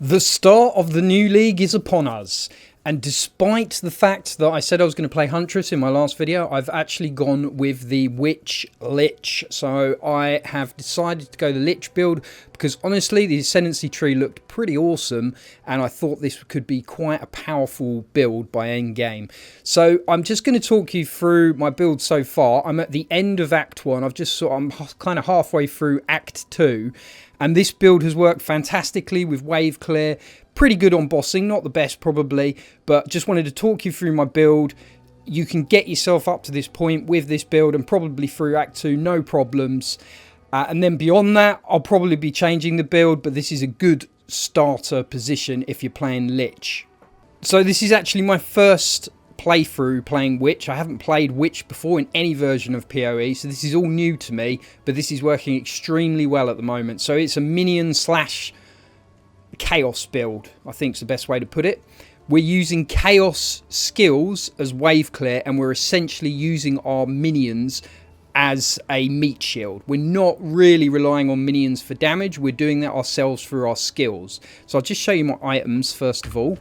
The start of the new league is upon us, and despite the fact that I said I was going to play Huntress in my last video, I've actually gone with the Witch Lich. So I have decided to go the Lich build because honestly the Ascendancy tree looked pretty awesome and I thought this could be quite a powerful build by end game. So I'm just going to talk you through my build so far. I'm at the end of Act 1. I'm kind of halfway through Act 2. And this build has worked fantastically with wave clear. Pretty good on bossing, not the best probably, but just wanted to talk you through my build. You can get yourself up to this point with this build and probably through Act 2, no problems. And then beyond that, I'll probably be changing the build, but this is a good starter position if you're playing Lich. So this is actually my first playthrough playing Witch. I haven't played Witch before in any version of PoE, so this is all new to me, but this is working extremely well at the moment. So it's a minion slash chaos build, I think is the best way to put it. We're using chaos skills as wave clear, and we're essentially using our minions as a meat shield. We're not really relying on minions for damage, we're doing that ourselves through our skills. So I'll just show you my items first of all.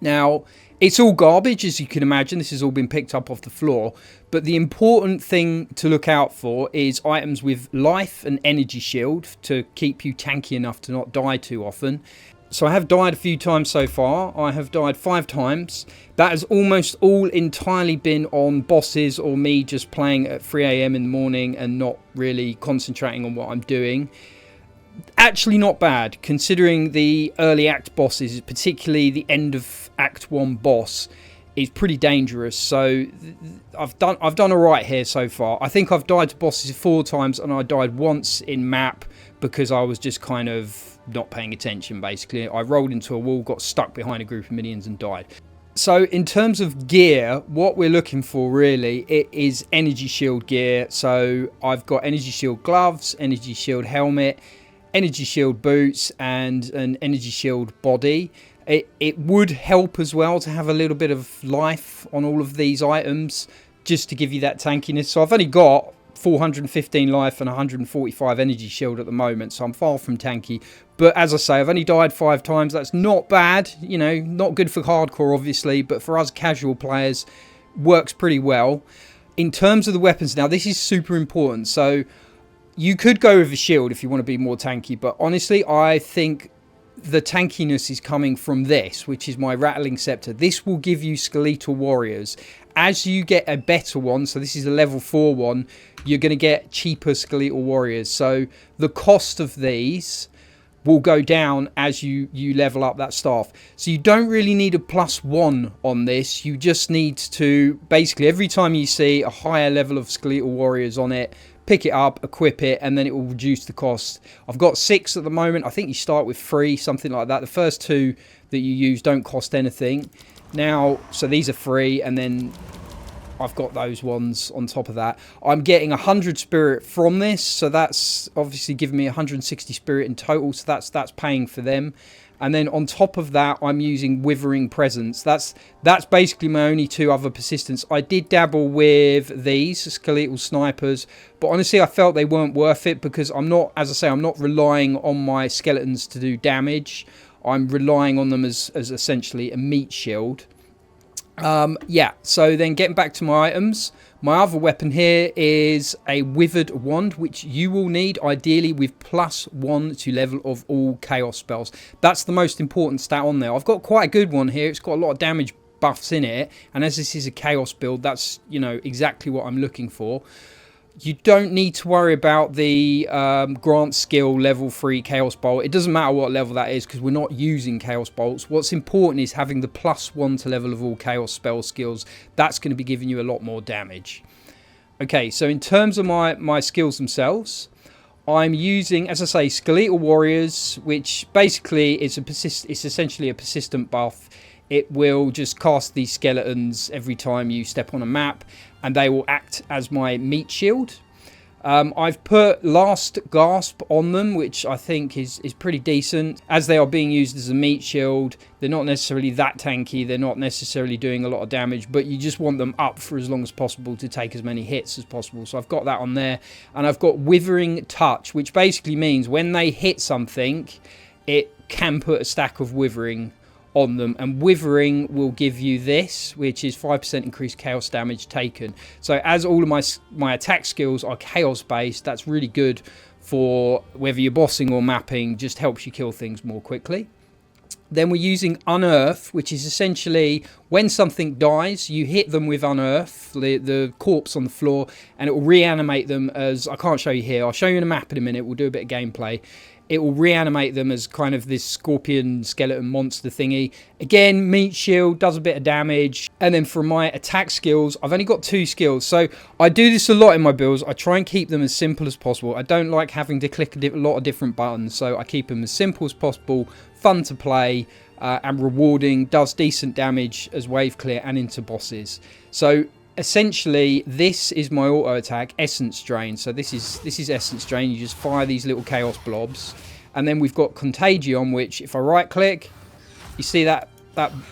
Now, it's all garbage, as you can imagine. This has all been picked up off the floor. But the important thing to look out for is items with life and energy shield to keep you tanky enough to not die too often. So I have died a few times so far. I have died 5 times. That has almost all entirely been on bosses or me just playing at 3 AM in the morning and not really concentrating on what I'm doing. Actually not bad, considering the early act bosses, particularly the end of Act 1 boss, is pretty dangerous. So I've done alright here so far. I think I've died to bosses 4 times and I died once in map because I was just kind of not paying attention basically. I rolled into a wall, got stuck behind a group of minions and died. So in terms of gear, what we're looking for really, it is energy shield gear. So I've got energy shield gloves, energy shield helmet, energy shield boots and an energy shield body. It would help as well to have a little bit of life on all of these items just to give you that tankiness. So I've only got 415 life and 145 energy shield at the moment, so I'm far from tanky. But as I say, I've only died 5 times. That's not bad, you know, not good for hardcore obviously, but for us casual players works pretty well. In terms of the weapons now, this is super important. So you could go with a shield if you want to be more tanky, but honestly, I think the tankiness is coming from this, which is my Rattling Scepter. This will give you Skeletal Warriors. As you get a better one, so this is a level 4 one, you're going to get cheaper Skeletal Warriors. So the cost of these will go down as you level up that staff. So you don't really need a +1 on this. You just need to, basically, every time you see a higher level of Skeletal Warriors on it, pick it up, equip it, and then it will reduce the cost. I've got 6 at the moment. I think you start with 3, something like that. The first 2 that you use don't cost anything. Now, so these are free, and then I've got those ones on top of that. I'm getting 100 spirit from this, so that's obviously giving me 160 spirit in total, so that's paying for them. And then on top of that, I'm using Withering Presence. That's basically my only 2 other persistence. I did dabble with these Skeletal Snipers, but honestly, I felt they weren't worth it because I'm not, as I say, I'm not relying on my skeletons to do damage. I'm relying on them as essentially a meat shield. Yeah, so then getting back to my items, my other weapon here is a Withered Wand, which you will need ideally with +1 to level of all chaos spells. That's the most important stat on there. I've got quite a good one here. It's got a lot of damage buffs in it, and as this is a chaos build, that's, you know, exactly what I'm looking for. You don't need to worry about the Grant Skill level 3 Chaos Bolt. It doesn't matter what level that is because we're not using Chaos Bolts. What's important is having the +1 to level of all Chaos spell skills. That's going to be giving you a lot more damage. Okay, so in terms of my skills themselves, I'm using, as I say, Skeletal Warriors, which basically is it's essentially a persistent buff. It will just cast these skeletons every time you step on a map, and they will act as my meat shield. I've put Last Gasp on them, which I think is pretty decent. As they are being used as a meat shield, they're not necessarily that tanky, they're not necessarily doing a lot of damage, but you just want them up for as long as possible to take as many hits as possible. So I've got that on there, and I've got Withering Touch, which basically means when they hit something, it can put a stack of withering on them, and withering will give you this, which is 5% increased chaos damage taken. So as all of my attack skills are chaos based, that's really good for whether you're bossing or mapping, just helps you kill things more quickly. Then we're using Unearth, which is essentially when something dies, you hit them with Unearth, the corpse on the floor, and it will reanimate them as, I can't show you here, I'll show you in a map in a minute, we'll do a bit of gameplay. It will reanimate them as kind of this scorpion skeleton monster thingy. Again, meat shield, does a bit of damage. And then for my attack skills, I've only got 2 skills. So I do this a lot in my builds. I try and keep them as simple as possible. I don't like having to click a lot of different buttons. So I keep them as simple as possible, fun to play, and rewarding, does decent damage as wave clear and into bosses. So essentially, this is my auto attack, Essence Drain. So this is Essence Drain. You just fire these little chaos blobs, and then we've got Contagion, which if I right click, you see that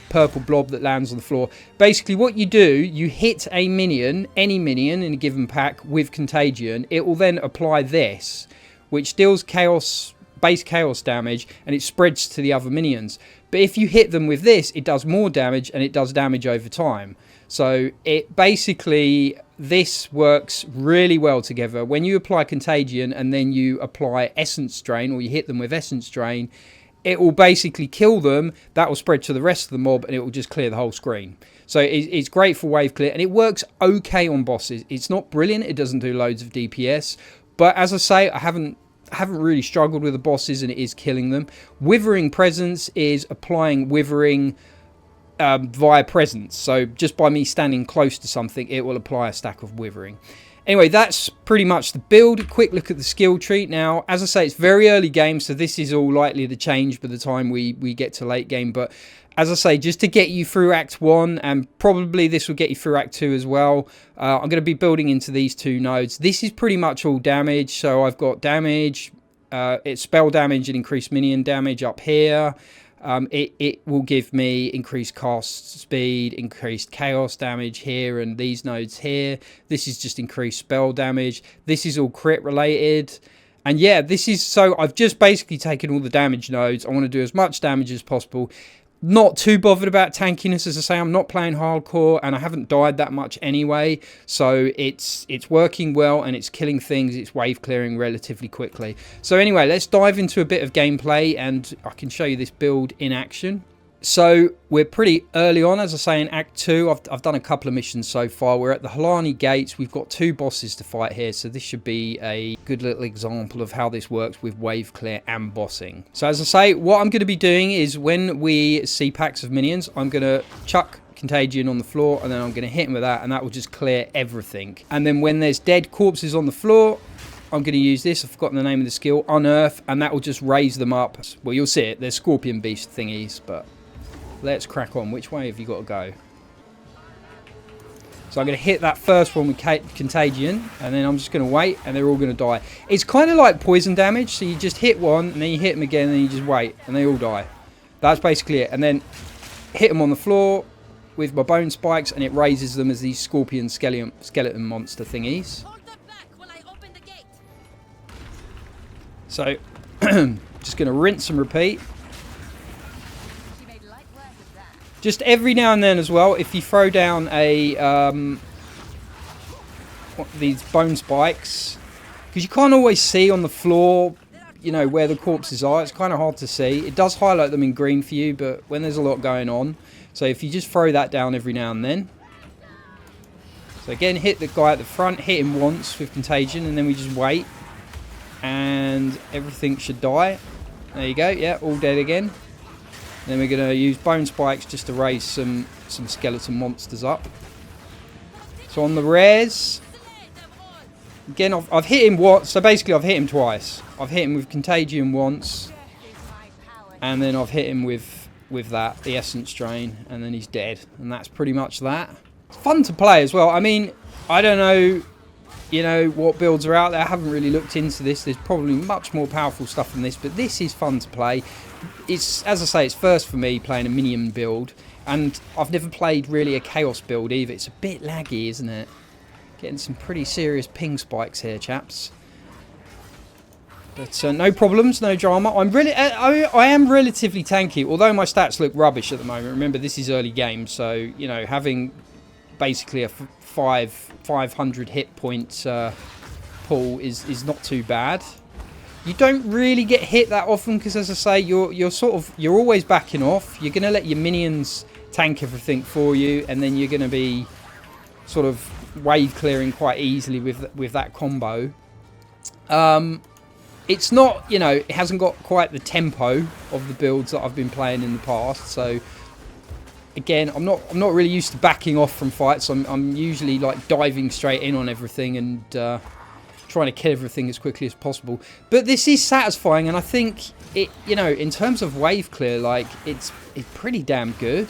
purple blob that lands on the floor. Basically, what you do, you hit a minion, any minion in a given pack with Contagion. It will then apply this, which deals base chaos damage, and it spreads to the other minions. But if you hit them with this, it does more damage, and it does damage over time. So it basically, this works really well together. When you apply Contagion and then you apply Essence Drain, or you hit them with Essence Drain, it will basically kill them. That will spread to the rest of the mob, and it will just clear the whole screen. So it's great for wave clear, and it works okay on bosses. It's not brilliant. It doesn't do loads of DPS. But as I say, I haven't really struggled with the bosses, and it is killing them. Withering Presence is applying withering via presence. So just by me standing close to something, it will apply a stack of withering. Anyway, that's pretty much the build. Quick look at the skill tree. Now, as I say, it's very early game, so this is all likely to change by the time we get to late game. But as I say, just to get you through Act 1, and probably this will get you through Act 2 as well, I'm going to be building into these 2 nodes. This is pretty much all damage. So I've got damage, it's spell damage and increased minion damage up here. It will give me increased cast speed, increased chaos damage here, and these nodes here. This is just increased spell damage. This is all crit related. And yeah, this is, so I've just basically taken all the damage nodes. I want to do as much damage as possible. Not too bothered about tankiness, as I say. I'm not playing hardcore, and I haven't died that much anyway. So it's working well, and it's killing things. It's wave clearing relatively quickly. So anyway, let's dive into a bit of gameplay, and I can show you this build in action. So we're pretty early on, as I say, in Act 2. I've done a couple of missions so far. We're at the Halani Gates. We've got 2 bosses to fight here, so this should be a good little example of how this works with wave clear and bossing. So as I say, what I'm going to be doing is when we see packs of minions, I'm going to chuck Contagion on the floor, and then I'm going to hit him with that, and that will just clear everything. And then when there's dead corpses on the floor, I'm going to use this, I've forgotten the name of the skill, Unearth, and that will just raise them up. Well, you'll see it, they're scorpion beast thingies, but let's crack on. Which way have you got to go? So I'm going to hit that first one with Contagion, and then I'm just going to wait, and they're all going to die. It's kind of like poison damage, so you just hit one, and then you hit them again, and then you just wait, and they all die. That's basically it. And then hit them on the floor with my bone spikes, and it raises them as these scorpion skeleton monster thingies. So, just going to rinse and repeat. Just every now and then as well, if you throw down these bone spikes, because you can't always see on the floor, you know, where the corpses are. It's kind of hard to see. It does highlight them in green for you, but when there's a lot going on. So if you just throw that down every now and then. So again, hit the guy at the front, hit him once with Contagion, and then we just wait. And everything should die. There you go, yeah, all dead again. Then we're going to use bone spikes just to raise some skeleton monsters up. So on the rares, again, I've hit him once. So basically, I've hit him twice. I've hit him with Contagion once, and then I've hit him with the Essence Drain, and then he's dead. And that's pretty much that. It's fun to play as well. I mean, I don't know, you know, what builds are out there. I haven't really looked into this. There's probably much more powerful stuff than this, but this is fun to play. It's, as I say, it's first for me playing a minion build, and I've never played really a chaos build either. It's a bit laggy, isn't it? Getting some pretty serious ping spikes here, chaps. But no problems, no drama. I am relatively tanky, although my stats look rubbish at the moment. Remember, this is early game, so, you know, having basically a 500 hit point pool is not too bad. You don't really get hit that often because, as I say, you're always backing off. You're going to let your minions tank everything for you, and then you're going to be sort of wave clearing quite easily with that combo. It's not, you know, it hasn't got quite the tempo of the builds that I've been playing in the past. So again, I'm not really used to backing off from fights. I'm usually like diving straight in on everything and trying to kill everything as quickly as possible. But this is satisfying, and I think it, you know, in terms of wave clear, like it's pretty damn good.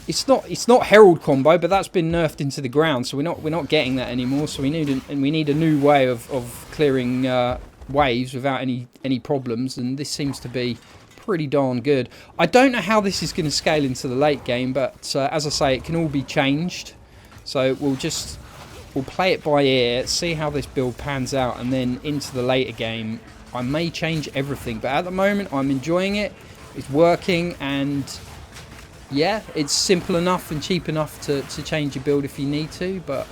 It's not Herald combo, but that's been nerfed into the ground, so we're not getting that anymore. So we need a new way of clearing waves without any problems, and this seems to be pretty darn good. I don't know how this is going to scale into the late game, but as I say, it can all be changed. So we'll play it by ear, see how this build pans out, and then into the later game, I may change everything. But at the moment, I'm enjoying it. It's working, and yeah, it's simple enough and cheap enough to change your build if you need to, but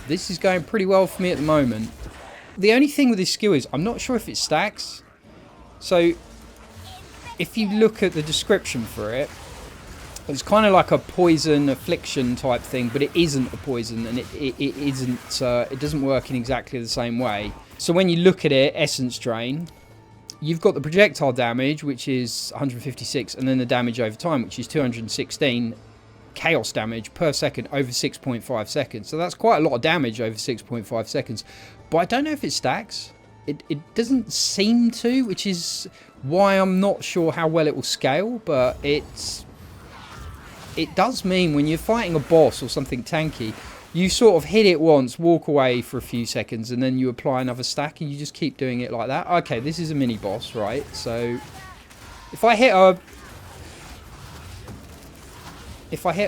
this is going pretty well for me at the moment. The only thing with this skill is I'm not sure if it stacks. So if you look at the description for it, it's kind of like a poison affliction type thing, but it isn't a poison, and it doesn't work in exactly the same way. So when you look at it, essence drain, you've got the projectile damage, which is 156, and then the damage over time, which is 216 chaos damage per second over 6.5 seconds. So that's quite a lot of damage over 6.5 seconds. But I don't know if it stacks. It doesn't seem to, which is why I'm not sure how well it will scale. But it does mean when you're fighting a boss or something tanky, you sort of hit it once, walk away for a few seconds, and then you apply another stack, and you just keep doing it like that. Okay, this is a mini boss, right? So if I hit her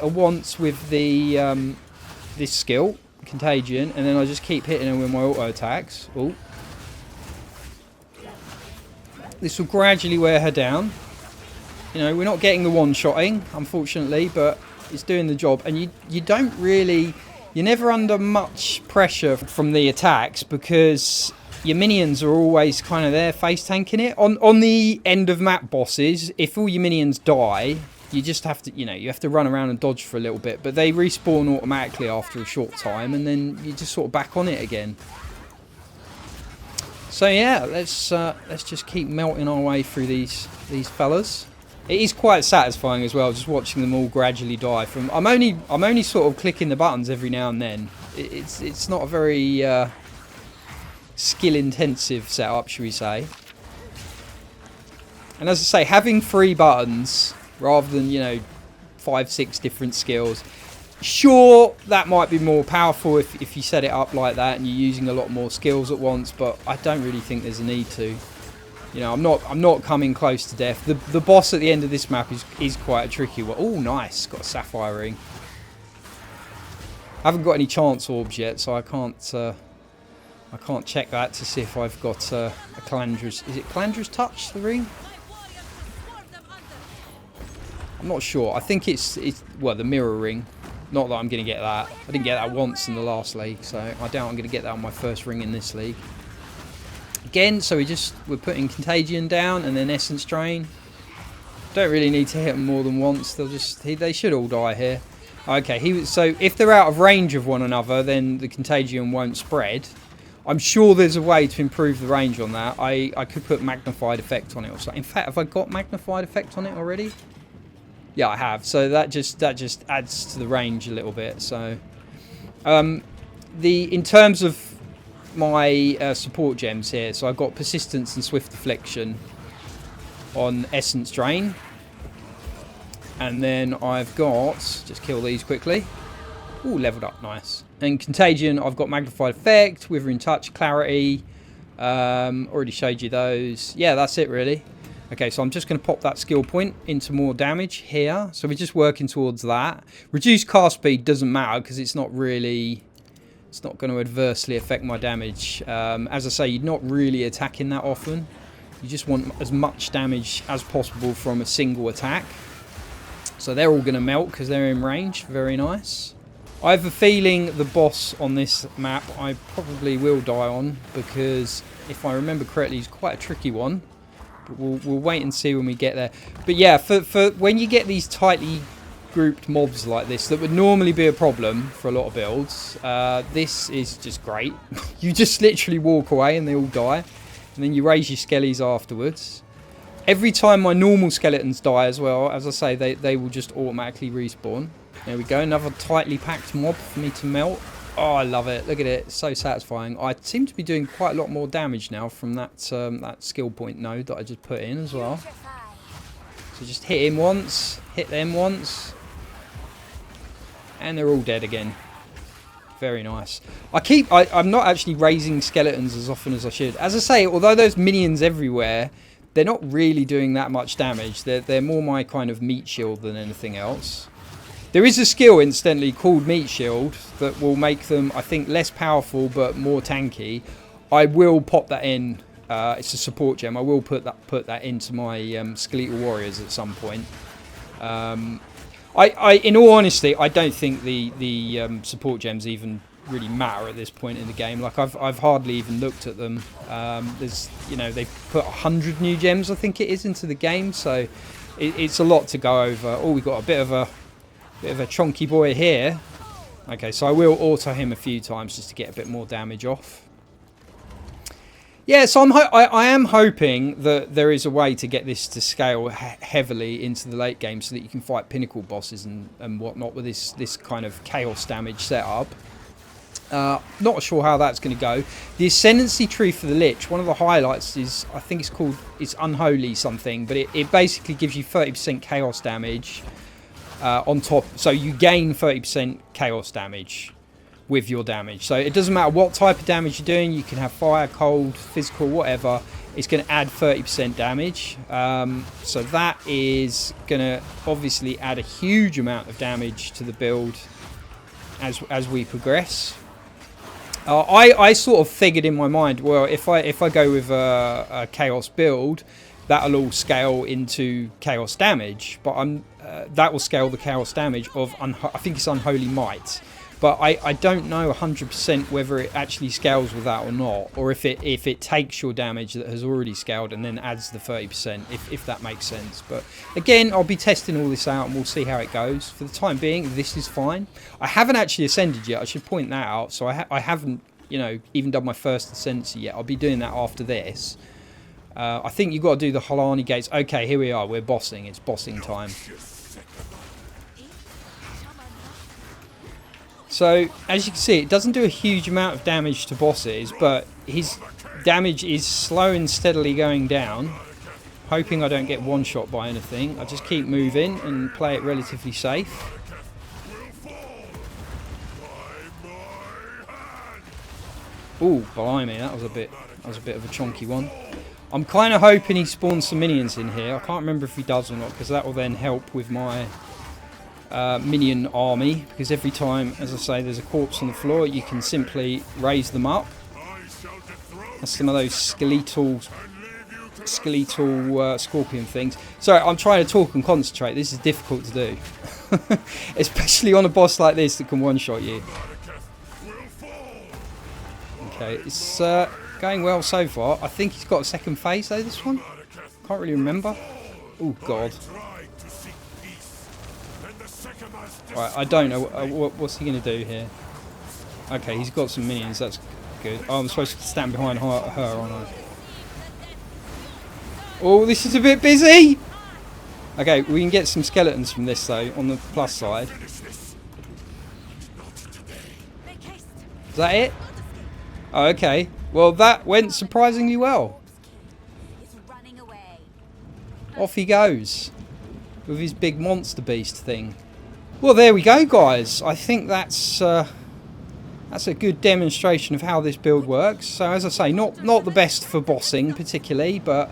once with the this skill, Contagion, and then I just keep hitting her with my auto attacks. Oh, this will gradually wear her down. You know, we're not getting the one-shotting, unfortunately, but it's doing the job. And you don't really... You're never under much pressure from the attacks because your minions are always kind of there face tanking it. On the end of map bosses, if all your minions die, you just have to, you know, you have to run around and dodge for a little bit. But they respawn automatically after a short time, and then you just sort of back on it again. So yeah, let's just keep melting our way through these fellas. It is quite satisfying as well, just watching them all gradually die. I'm only sort of clicking the buttons every now and then. It's not a very skill-intensive setup, should we say? And as I say, having 3 buttons rather than, you know, 5, 6 different skills. Sure, that might be more powerful if you set it up like that and you're using a lot more skills at once, but I don't really think there's a need to. You know, I'm not coming close to death. The boss at the end of this map is quite a tricky one. Oh, nice. Got a sapphire ring. I haven't got any chance orbs yet, so I can't check that to see if I've got a Calandra's. Is it Calandra's Touch, the ring? I'm not sure. I think it's well, the mirror ring. Not that I'm going to get that. I didn't get that once in the last league, so I doubt I'm going to get that on my first ring in this league. Again, so we're putting Contagion down and then Essence Drain. Don't really need to hit them more than once. They should all die here. Okay, so if they're out of range of one another, then the Contagion won't spread. I'm sure there's a way to improve the range on that. I could put Magnified Effect on it or something. In fact, have I got Magnified Effect on it already? Yeah, I have. So that just adds to the range a little bit. So, in terms of my support gems here, so I've got Persistence and Swift Affliction on Essence Drain, and then I've got, just kill these quickly. Ooh, leveled up, nice. And Contagion, I've got Magnified Effect, Withering Touch, Clarity. Already showed you those. Yeah, that's it really. Okay, so I'm just going to pop that skill point into more damage here. So we're just working towards that. Reduced cast speed doesn't matter because it's not really It's not going to adversely affect my damage. As I say, you're not really attacking that often. You just want as much damage as possible from a single attack. So they're all going to melt because they're in range. Very nice. I have a feeling the boss on this map I probably will die on, because if I remember correctly, he's quite a tricky one. But we'll wait and see when we get there. But yeah, for when you get these tightly grouped mobs like this that would normally be a problem for a lot of builds, this is just great. You just literally walk away and they all die, and then you raise your skellies afterwards. Every time my normal skeletons die as well, as I say, they will just automatically respawn. There we go, another tightly packed mob for me to melt. Oh, I love it. Look at it. It's so satisfying. I seem to be doing quite a lot more damage now from that that skill point node that I just put in as well. So just hit him once, hit them once, and they're all dead again. Very nice. I'm not actually raising skeletons as often as I should. As I say, although there's minions everywhere, they're not really doing that much damage. They're more my kind of meat shield than anything else. There is a skill, incidentally, called Meat Shield that will make them, I think, less powerful but more tanky. I will pop that in. It's a support gem. I will put that into my Skeletal Warriors at some point. In all honesty, I don't think the support gems even really matter at this point in the game. Like I've hardly even looked at them. There's, you know, they've put 100 new gems, I think it is, into the game, so it's a lot to go over. Oh, we've got a bit of a chonky boy here. Okay, so I will auto him a few times just to get a bit more damage off. Yeah, so I am hoping that there is a way to get this to scale heavily into the late game so that you can fight pinnacle bosses and whatnot with this kind of chaos damage setup. Not sure how that's going to go. The ascendancy tree for the Lich, one of the highlights is, I think it's unholy something, but it basically gives you 30% chaos damage on top. So you gain 30% chaos damage with your damage. So it doesn't matter what type of damage you're doing. You can have fire, cold, physical, whatever. It's going to add 30% damage. So that is going to obviously add a huge amount of damage to the build as we progress. I sort of figured in my mind, well, if I go with a chaos build, that'll all scale into chaos damage, but that will scale the chaos damage of I think it's Unholy Might, but I don't know 100% whether it actually scales with that or not, or if it takes your damage that has already scaled and then adds the 30%, if that makes sense. But again, I'll be testing all this out and we'll see how it goes. For the time being, this is fine. I haven't actually ascended yet. I should point that out. So I haven't, you know, even done my first ascendancy yet. I'll be doing that after this. I think you've got to do the Halani gates. Okay, here we are. We're bossing. It's bossing time. So, as you can see, it doesn't do a huge amount of damage to bosses, but his damage is slow and steadily going down. Hoping I don't get one-shot by anything. I just keep moving and play it relatively safe. Ooh, blimey, that was a bit of a chonky one. I'm kind of hoping he spawns some minions in here. I can't remember if he does or not, because that will then help with my minion army, because every time, as I say, there's a corpse on the floor, you can simply raise them up. That's some of those skeletal scorpion things. Sorry, I'm trying to talk and concentrate. This is difficult to do, especially on a boss like this that can one-shot you. Okay, it's going well so far. I think he's got a second phase though, this one. Can't really remember. Oh god. Right, I don't know. What's he going to do here? Okay, he's got some minions. That's good. Oh, I'm supposed to stand behind her, aren't I? Oh, this is a bit busy! Okay, we can get some skeletons from this though, on the plus side. Is that it? Oh, okay. Well, that went surprisingly well. Off he goes with his big monster beast thing. Well, there we go, guys. I think that's a good demonstration of how this build works. So, as I say, not the best for bossing particularly, but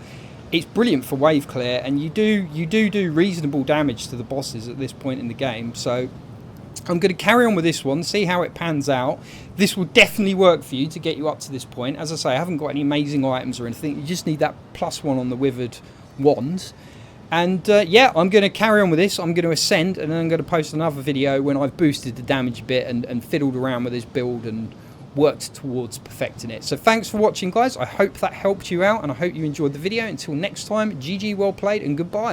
it's brilliant for wave clear, and you do reasonable damage to the bosses at this point in the game. So, I'm going to carry on with this one, see how it pans out. This will definitely work for you to get you up to this point. As I say, I haven't got any amazing items or anything. You just need that +1 on the withered wand. And yeah, I'm going to carry on with this. I'm going to ascend, and then I'm going to post another video when I've boosted the damage a bit and fiddled around with this build and worked towards perfecting it. So thanks for watching, guys. I hope that helped you out, and I hope you enjoyed the video. Until next time, GG, well played, and goodbye.